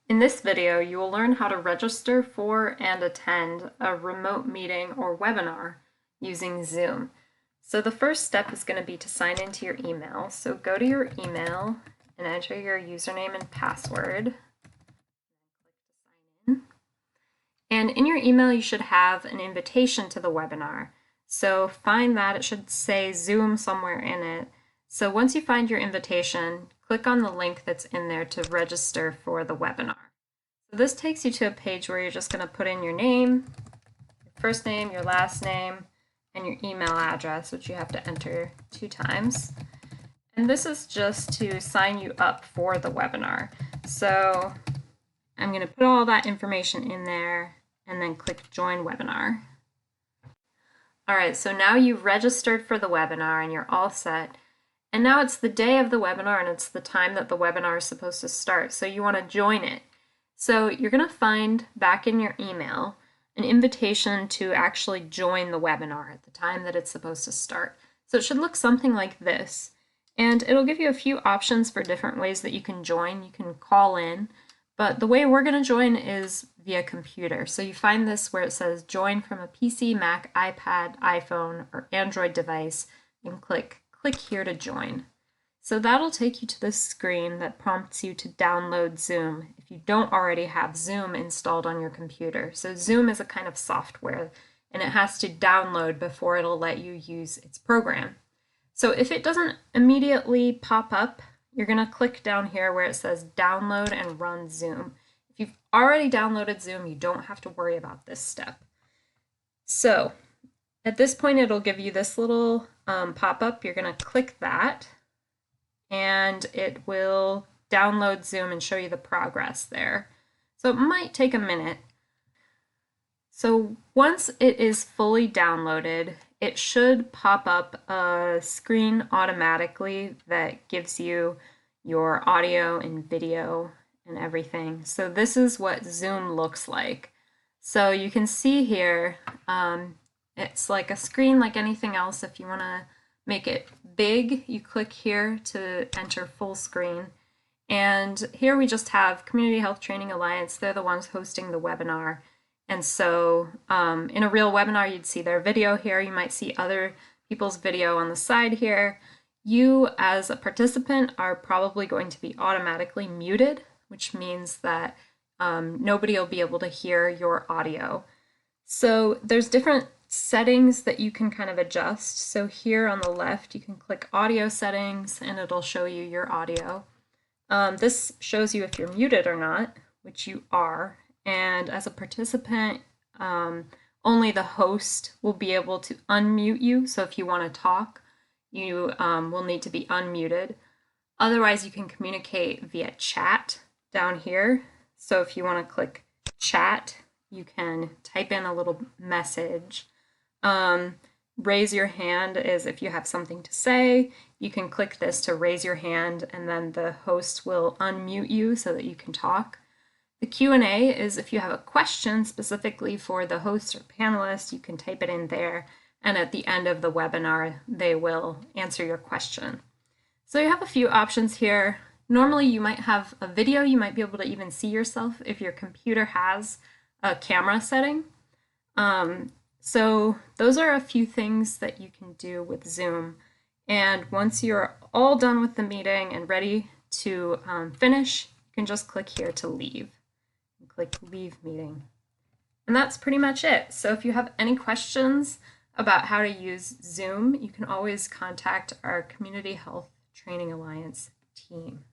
In this video, you will learn how to register for and attend a remote meeting or webinar using Zoom. So the first step is going to be to sign into your email. So go to your email and enter your username and password. And in your email, you should have an invitation to the webinar. So find that. It should say Zoom somewhere in it. So once you find your invitation, click on the link that's in there to register for the webinar. So this takes you to a page where you're just going to put in your name, your first name, your last name, and your email address, which you have to enter 2 times. And this is just to sign you up for the webinar. So I'm going to put all that information in there and then click Join Webinar. All right, so now you've registered for the webinar and you're all set. And now it's the day of the webinar and it's the time that the webinar is supposed to start. So you want to join it. So you're going to find back in your email an invitation to actually join the webinar at the time that it's supposed to start. So it should look something like this. And it'll give you a few options for different ways that you can join. You can call in, but the way we're going to join is via computer. So you find this where it says join from a PC, Mac, iPad, iPhone, or Android device, and click here to join. So that'll take you to this screen that prompts you to download Zoom if you don't already have Zoom installed on your computer. So Zoom is a kind of software and it has to download before it'll let you use its program. So if it doesn't immediately pop up, you're going to click down here where it says download and run Zoom. If you've already downloaded Zoom, you don't have to worry about this step. So at this point, it'll give you this little pop-up. You're going to click that and it will download Zoom and show you the progress there. So it might take a minute. So once it is fully downloaded, it should pop up a screen automatically that gives you your audio and video and everything. So this is what Zoom looks like. So you can see here, it's like a screen like anything else. If you want to make it big, you click here to enter full screen. And here we just have Community Health Training Alliance. They're the ones hosting the webinar. And so in a real webinar, you'd see their video here. You might see other people's video on the side here. You, as a participant, are probably going to be automatically muted, which means that nobody will be able to hear your audio. So there's different settings that you can kind of adjust. So here on the left, you can click audio settings and it'll show you your audio. This shows you if you're muted or not, which you are. And as a participant, only the host will be able to unmute you. So if you want to talk, you will need to be unmuted. Otherwise, you can communicate via chat down here. So if you want to click chat, you can type in a little message. Raise your hand is if you have something to say. You can click this to raise your hand and then the host will unmute you so that you can talk. The Q&A is if you have a question specifically for the host or panelist, you can type it in there, and at the end of the webinar, they will answer your question. So you have a few options here. Normally you might have a video, you might be able to even see yourself if your computer has a camera setting. So those are a few things that you can do with Zoom. And once you're all done with the meeting and ready to finish, you can just click here to leave. Click Leave Meeting. And that's pretty much it. So if you have any questions about how to use Zoom, you can always contact our Community Health Training Alliance team.